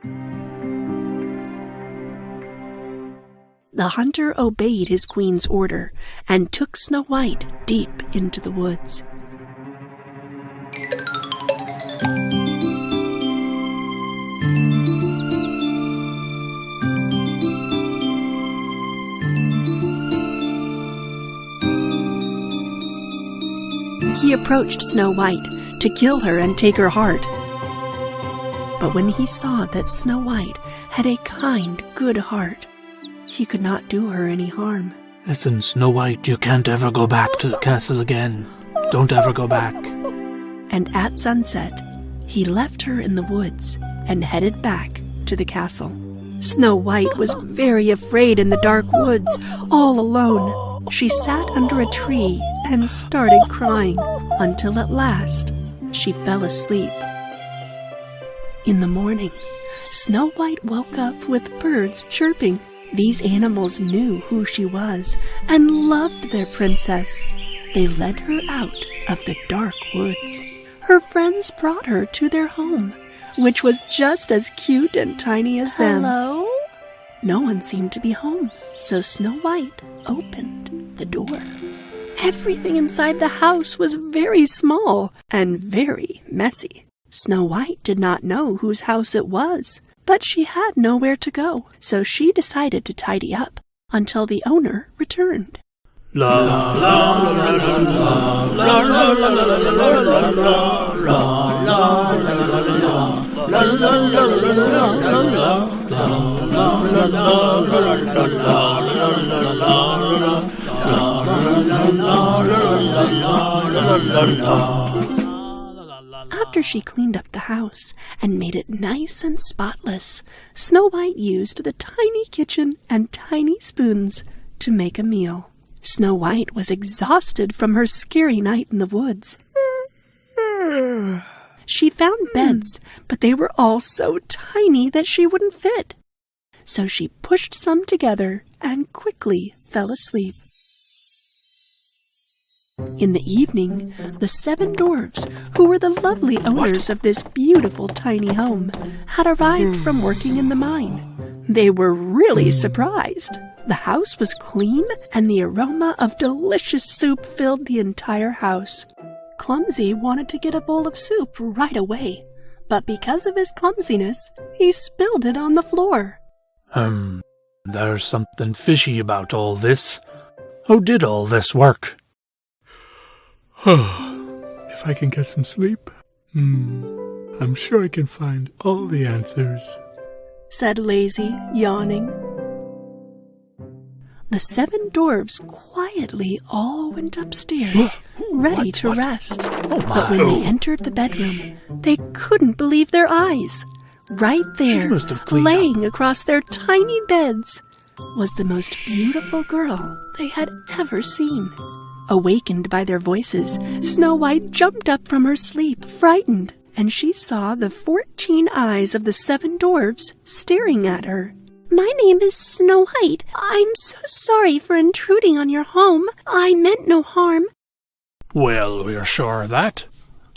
The hunter obeyed his queen's order and took Snow White deep into the woods. He approached Snow White to kill her and take her heart. But when he saw that Snow White had a kind, good heart, he could not do her any harm. Listen, Snow White, you can't ever go back to the castle again. Don't ever go back. And at sunset, he left her in the woods and headed back to the castle. Snow White was very afraid in the dark woods, all alone. She sat under a tree and started crying until at last she fell asleep. In the morning, Snow White woke up with birds chirping. These animals knew who she was and loved their princess. They led her out of the dark woods. Her friends brought her to their home, which was just as cute and tiny as them. Hello? No one seemed to be home, so Snow White opened the door. Everything inside the house was very small and very messy. Snow White did not know whose house it was, but she had nowhere to go, so she decided to tidy up until the owner returned. La la la la la la la la la After she cleaned up the house and made it nice and spotless, Snow White used the tiny kitchen and tiny spoons to make a meal. Snow White was exhausted from her scary night in the woods. She found beds, but they were all so tiny that she wouldn't fit. So she pushed some together and quickly fell asleep. In the evening, the Seven Dwarfs, who were the lovely owners of this beautiful tiny home, had arrived from working in the mine. They were really surprised. The house was clean, and the aroma of delicious soup filled the entire house. Clumsy wanted to get a bowl of soup right away, but because of his clumsiness, he spilled it on the floor. There's something fishy about all this. Who did all this work? If I can get some sleep, I'm sure I can find all the answers, said Lazy, yawning. The Seven Dwarfs quietly all went upstairs, ready to rest. But when they entered the bedroom, they couldn't believe their eyes. Right there, laying across their tiny beds, was the most beautiful girl they had ever seen. Awakened by their voices, Snow White jumped up from her sleep, frightened, and she saw the 14 eyes of the Seven Dwarfs staring at her. My name is Snow White. I'm so sorry for intruding on your home. I meant no harm. Well, we're sure of that.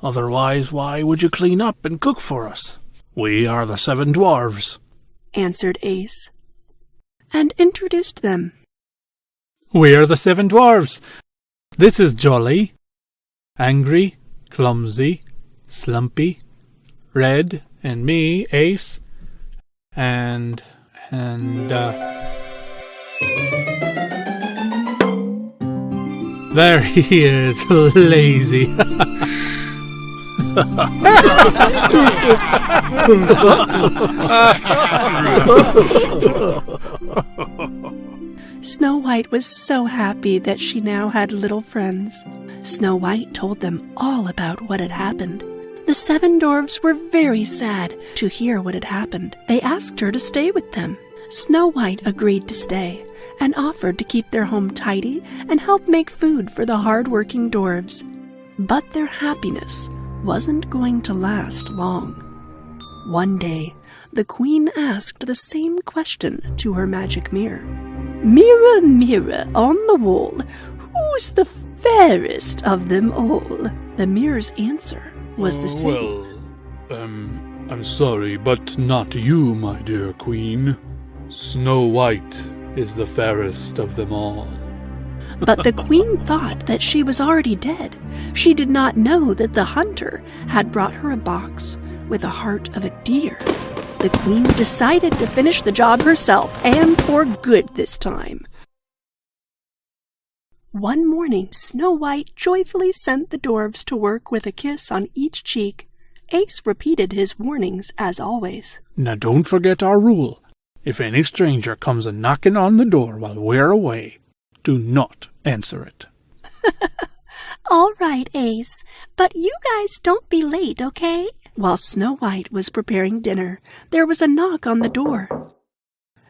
Otherwise, why would you clean up and cook for us? We are the Seven Dwarfs, answered Ace, and introduced them. We are the Seven Dwarfs. This is Jolly, Angry, Clumsy, Slumpy, Red, and me, Ace, and there he is, Lazy. Snow White was so happy that she now had little friends. Snow White told them all about what had happened. The Seven Dwarfs were very sad to hear what had happened. They asked her to stay with them. Snow White agreed to stay and offered to keep their home tidy and help make food for the hard-working dwarves. But their happiness wasn't going to last long. One day, the Queen asked the same question to her magic mirror. Mirror, mirror on the wall, who's the fairest of them all? The mirror's answer was the same. I'm sorry, but not you, my dear Queen. Snow White is the fairest of them all. But the Queen thought that she was already dead. She did not know that the hunter had brought her a box with a heart of a deer. The Queen decided to finish the job herself, and for good this time. One morning, Snow White joyfully sent the dwarves to work with a kiss on each cheek. Ace repeated his warnings as always. Now don't forget our rule. If any stranger comes a-knocking on the door while we're away, do not answer it. All right, Ace, but you guys don't be late, okay? While Snow White was preparing dinner, there was a knock on the door.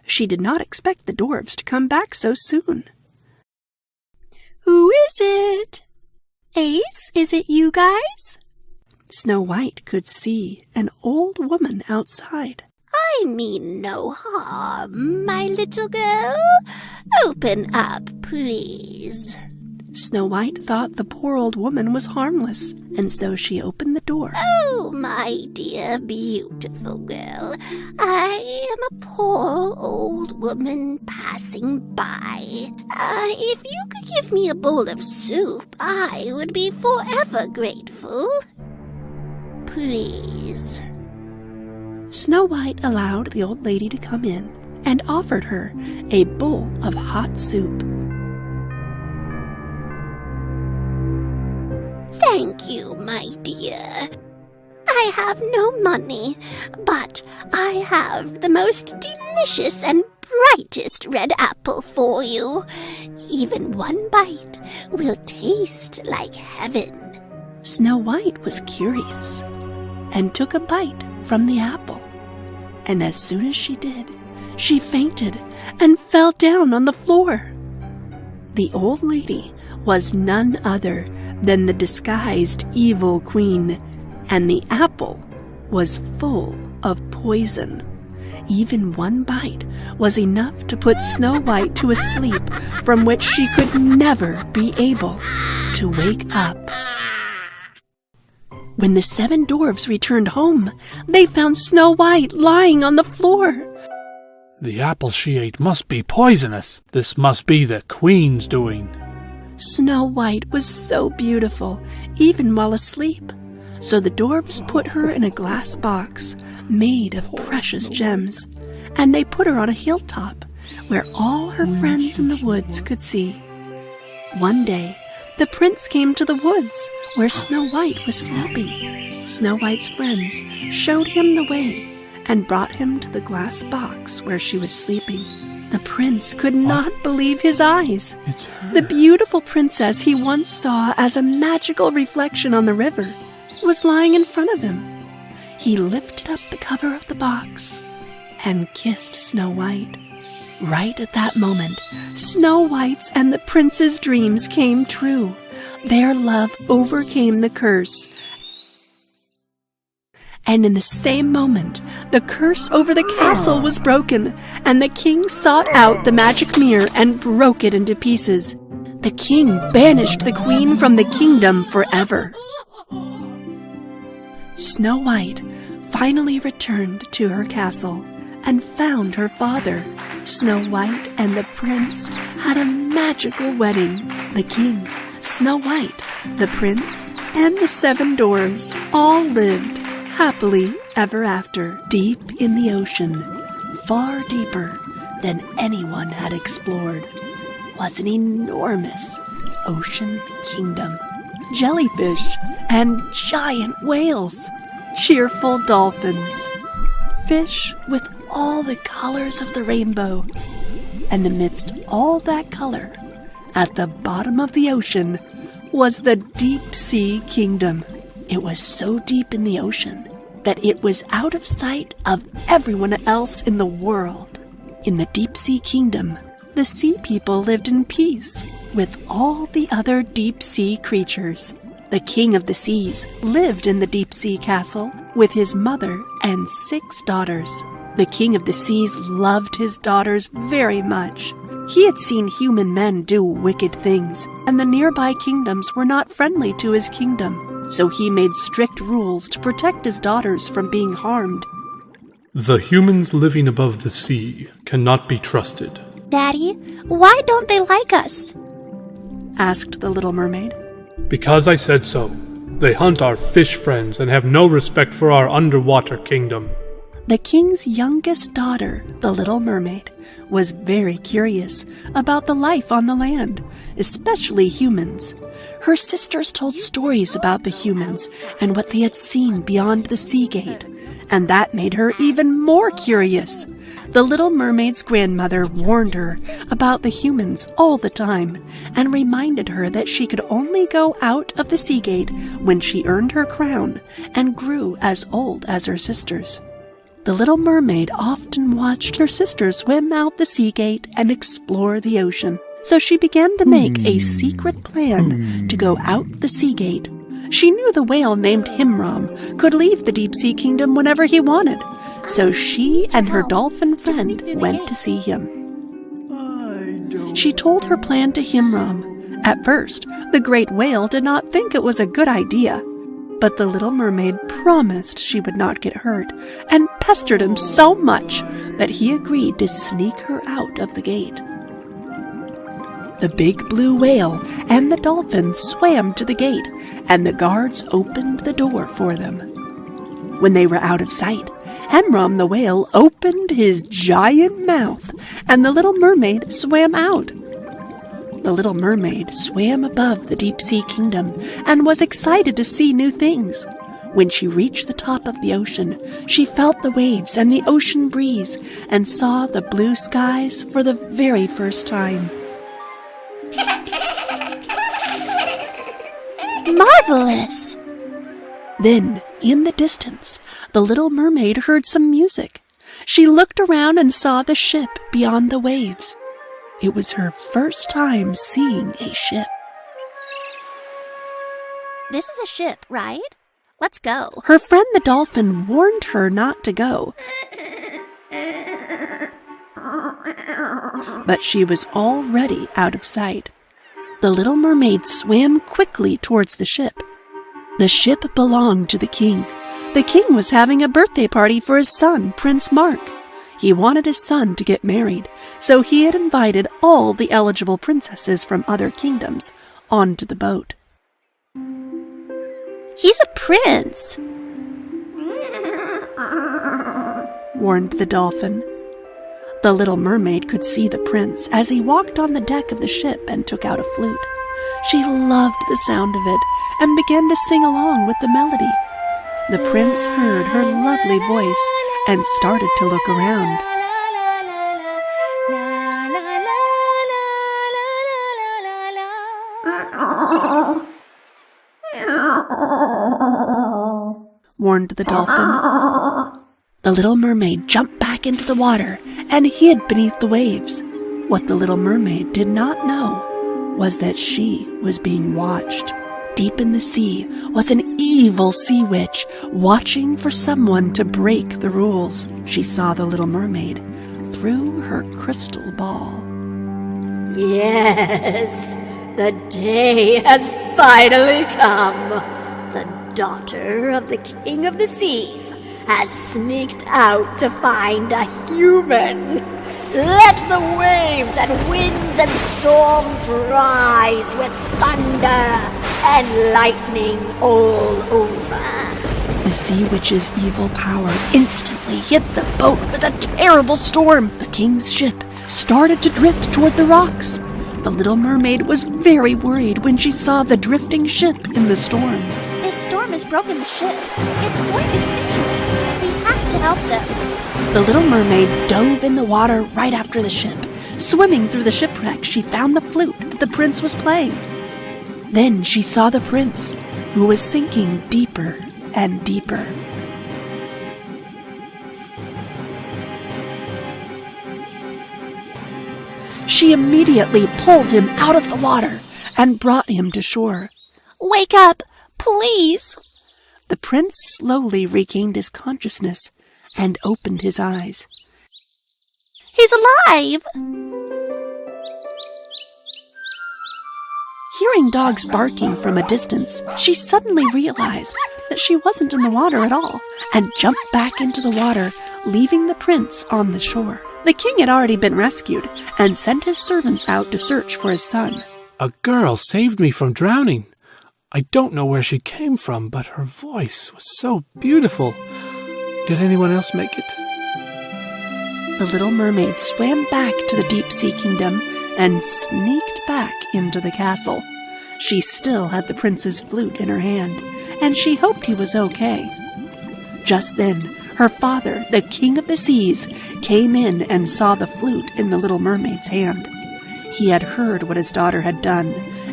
She did not expect the dwarves to come back so soon. "Who is it? Ace, is it you guys?" Snow White could see an old woman outside. I mean no harm, my little girl. Open up, please. Snow White thought the poor old woman was harmless, and so she opened the door. Oh, my dear, beautiful girl, I am a poor old woman passing by. If you could give me a bowl of soup, I would be forever grateful. Please. Snow White allowed the old lady to come in and offered her a bowl of hot soup. Thank you, my dear. I have no money, but I have the most delicious and brightest red apple for you. Even one bite will taste like heaven. Snow White was curious and took a bite from the apple. And as soon as she did, she fainted and fell down on the floor. The old lady was none other than the disguised evil queen, and the apple was full of poison. Even one bite was enough to put Snow White to a sleep from which she could never be able to wake up. When the 7 dwarfs returned home, they found Snow White lying on the floor. The apple she ate must be poisonous. This must be the queen's doing. Snow White was so beautiful, even while asleep. So the dwarfs put her in a glass box made of precious gems, and they put her on a hilltop where all her friends in the woods could see. One day, the prince came to the woods where Snow White was sleeping. Snow White's friends showed him the way and brought him to the glass box where she was sleeping. The prince could not believe his eyes. It's her. The beautiful princess he once saw as a magical reflection on the river was lying in front of him. He lifted up the cover of the box and kissed Snow White. Right at that moment, Snow White's and the prince's dreams came true. Their love overcame the curse. And in the same moment, the curse over the castle was broken, and the king sought out the magic mirror and broke it into pieces. The king banished the queen from the kingdom forever. Snow White finally returned to her castle and found her father. Snow White and the prince had a magical wedding. The king, Snow White, the prince, and the 7 dwarfs all lived happily ever after, deep in the ocean, far deeper than anyone had explored, was an enormous ocean kingdom. Jellyfish and giant whales, cheerful dolphins, fish with all the colors of the rainbow. And amidst all that color, at the bottom of the ocean, was the deep sea kingdom. It was so deep in the ocean that it was out of sight of everyone else in the world. In the deep sea kingdom, the sea people lived in peace with all the other deep sea creatures. The king of the seas lived in the deep sea castle with his mother and 6 daughters. The king of the seas loved his daughters very much. He had seen human men do wicked things, and the nearby kingdoms were not friendly to his kingdom. So he made strict rules to protect his daughters from being harmed. The humans living above the sea cannot be trusted. Daddy, why don't they like us? Asked the Little Mermaid. Because I said so. They hunt our fish friends and have no respect for our underwater kingdom. The king's youngest daughter, the Little Mermaid, was very curious about the life on the land, especially humans. Her sisters told stories about the humans and what they had seen beyond the sea gate, and that made her even more curious. The Little Mermaid's grandmother warned her about the humans all the time and reminded her that she could only go out of the sea gate when she earned her crown and grew as old as her sisters. The little mermaid often watched her sister swim out the sea gate and explore the ocean. So she began to make a secret plan to go out the sea gate. She knew the whale named Himram could leave the deep sea kingdom whenever he wanted. So she and her dolphin friend went to see him. She told her plan to Himram. At first, the great whale did not think it was a good idea. But the little mermaid promised she would not get hurt and pestered him so much that he agreed to sneak her out of the gate. The big blue whale and the dolphin swam to the gate, and the guards opened the door for them. When they were out of sight, Himram the whale opened his giant mouth, and the little mermaid swam out. The little mermaid swam above the deep sea kingdom and was excited to see new things. When she reached the top of the ocean, she felt the waves and the ocean breeze and saw the blue skies for the very first time. Marvelous! Then, in the distance, the little mermaid heard some music. She looked around and saw the ship beyond the waves. It was her first time seeing a ship. This is a ship, right? Let's go. Her friend the dolphin warned her not to go. But she was already out of sight. The little mermaid swam quickly towards the ship. The ship belonged to the king. The king was having a birthday party for his son, Prince Mark. He wanted his son to get married, so he had invited all the eligible princesses from other kingdoms onto the boat. He's a prince, warned the dolphin. The little mermaid could see the prince as he walked on the deck of the ship and took out a flute. She loved the sound of it and began to sing along with the melody. The prince heard her lovely voice and started to look around. Warned the dolphin. The little mermaid jumped back into the water and hid beneath the waves. What the little mermaid did not know was that she was being watched. Deep in the sea was an evil sea witch watching for someone to break the rules. She saw the little mermaid through her crystal ball. Yes, the day has finally come. The daughter of the King of the Seas has sneaked out to find a human. Let the waves and winds and storms rise with thunder and lightning all over. The sea witch's evil power instantly hit the boat with a terrible storm. The king's ship started to drift toward the rocks. The little mermaid was very worried when she saw the drifting ship in the storm. This storm has broken the ship. It's going to sink. We have to help them. The little mermaid dove in the water right after the ship. Swimming through the shipwreck, she found the flute that the prince was playing. Then she saw the prince, who was sinking deeper and deeper. She immediately pulled him out of the water and brought him to shore. Wake up, please. The prince slowly regained his consciousness and opened his eyes. He's alive! Hearing dogs barking from a distance, she suddenly realized that she wasn't in the water at all and jumped back into the water, leaving the prince on the shore. The king had already been rescued and sent his servants out to search for his son. A girl saved me from drowning. I don't know where she came from, but her voice was so beautiful. Did anyone else make it? The little mermaid swam back to the deep sea kingdom and sneaked back into the castle. She still had the prince's flute in her hand, and she hoped he was okay. Just then, her father, the king of the seas, came in and saw the flute in the little mermaid's hand. He had heard what his daughter had done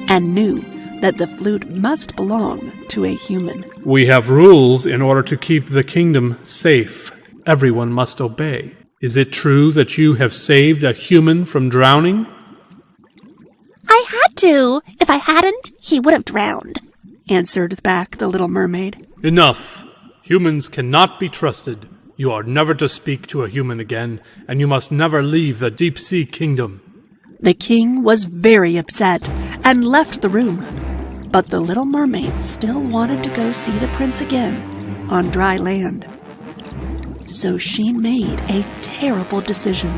and knew that the flute must belong to a human. We have rules in order to keep the kingdom safe. everyone must obey. Is it true that you have saved a human from drowning? I had to. If I hadn't, he would have drowned, answered back the little mermaid. Enough. Humans cannot be trusted. You are never to speak to a human again, and you must never leave the deep-sea kingdom. The king was very upset and left the room. But the little mermaid still wanted to go see the prince again on dry land. So she made a terrible decision.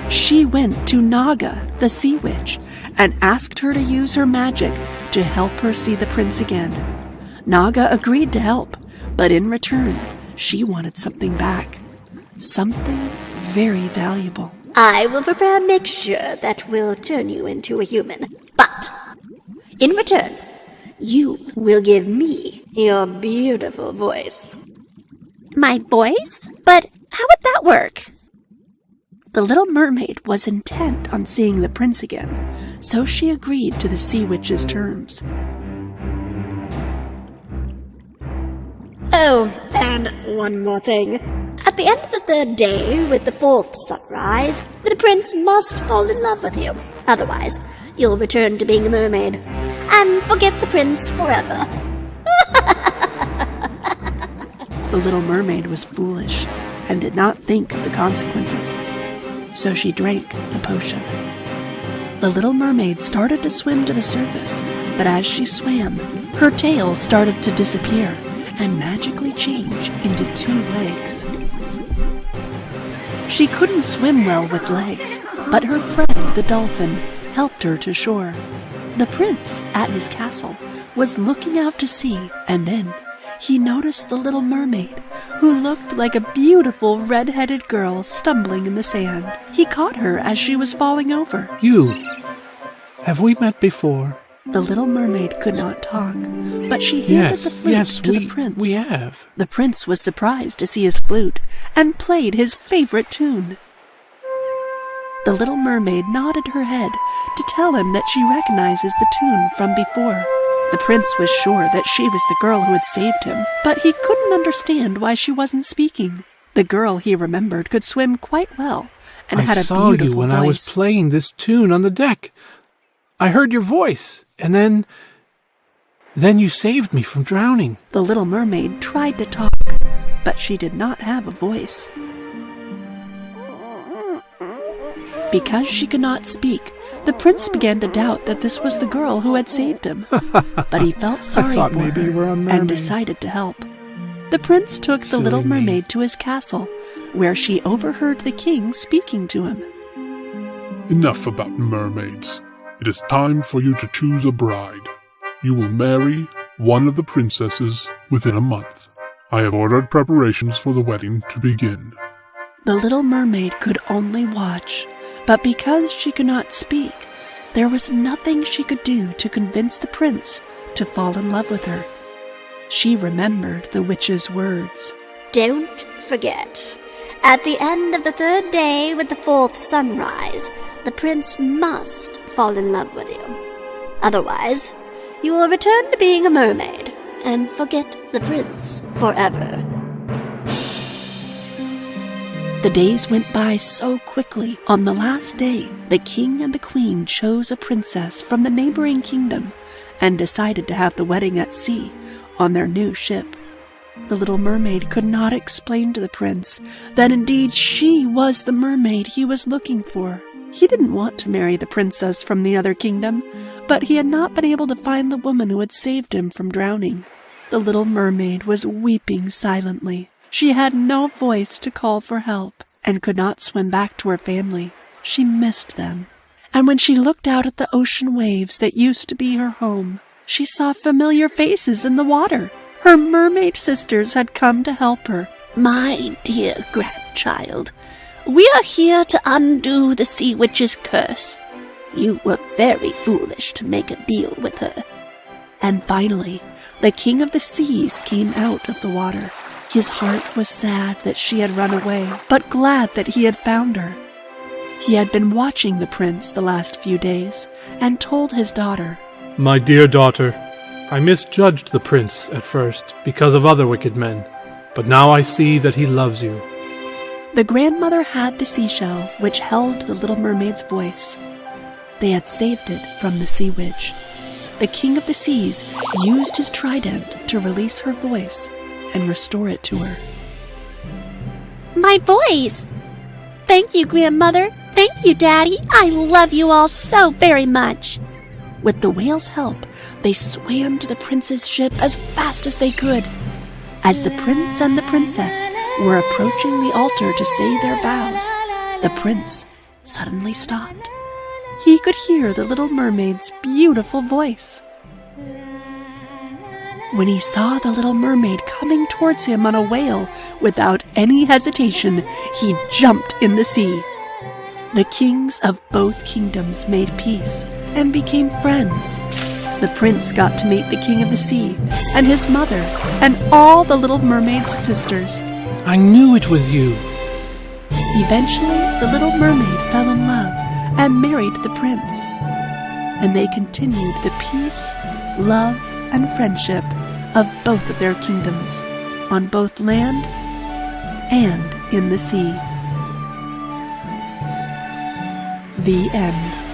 She went to Naga, the sea witch, and asked her to use her magic to help her see the prince again. Naga agreed to help, but in return, she wanted something back. Something very valuable. I will prepare a mixture that will turn you into a human. But, in return, you will give me your beautiful voice. My voice? But how would that work? The little mermaid was intent on seeing the prince again, so she agreed to the sea witch's terms. Oh, and one more thing. At the end of the third day, with the fourth sunrise, the prince must fall in love with you. Otherwise, you'll return to being a mermaid and forget the prince forever. The little mermaid was foolish and did not think of the consequences, so she drank the potion. The little mermaid started to swim to the surface, but as she swam, her tail started to disappear and magically change into 2 legs. She couldn't swim well with legs, but her friend the dolphin helped her to shore. The prince, at his castle, was looking out to sea, and then he noticed the little mermaid, who looked like a beautiful red-headed girl stumbling in the sand. He caught her as she was falling over. You. Have we met before? The little mermaid could not talk, but she handed the flute to the prince. We have. The prince was surprised to see his flute and played his favorite tune. The little mermaid nodded her head to tell him that she recognizes the tune from before. The prince was sure that she was the girl who had saved him, but he couldn't understand why she wasn't speaking. The girl, he remembered, could swim quite well and had a beautiful voice. I saw you when I was playing this tune on the deck. I heard your voice, and then you saved me from drowning. The little mermaid tried to talk, but she did not have a voice. Because she could not speak, the prince began to doubt that this was the girl who had saved him. But he felt sorry for her and decided to help. The prince took the little mermaid to his castle, where she overheard the king speaking to him. Enough about mermaids. It is time for you to choose a bride. You will marry one of the princesses within a month. I have ordered preparations for the wedding to begin. The little mermaid could only watch, but because she could not speak, there was nothing she could do to convince the prince to fall in love with her. She remembered the witch's words. Don't forget, at the end of the third day with the fourth sunrise, the prince must fall in love with you. Otherwise, you will return to being a mermaid and forget the prince forever. The days went by so quickly. On the last day, the king and the queen chose a princess from the neighboring kingdom and decided to have the wedding at sea on their new ship. The little mermaid could not explain to the prince that indeed she was the mermaid he was looking for. He didn't want to marry the princess from the other kingdom, but he had not been able to find the woman who had saved him from drowning. The little mermaid was weeping silently. She had no voice to call for help and could not swim back to her family. She missed them. And when she looked out at the ocean waves that used to be her home, she saw familiar faces in the water. Her mermaid sisters had come to help her. My dear grandchild, we are here to undo the sea witch's curse. You were very foolish to make a deal with her. And finally, the king of the seas came out of the water. His heart was sad that she had run away, but glad that he had found her. He had been watching the prince the last few days and told his daughter, My dear daughter, I misjudged the prince at first because of other wicked men, but now I see that he loves you. The grandmother had the seashell which held the little mermaid's voice. They had saved it from the sea witch. The king of the seas used his trident to release her voice and restore it to her. My voice! Thank you, Grandmother. Thank you, Daddy. I love you all so very much. With the whale's help, they swam to the prince's ship as fast as they could. As the prince and the princess were approaching the altar to say their vows, the prince suddenly stopped. He could hear the little mermaid's beautiful voice. When he saw the little mermaid coming towards him on a whale, without any hesitation, he jumped in the sea. The kings of both kingdoms made peace and became friends. The prince got to meet the king of the sea and his mother and all the little mermaid's sisters. I knew it was you. Eventually, the little mermaid fell in love and married the prince. And they continued the peace, love, and friendship of both of their kingdoms, on both land and in the sea. The end.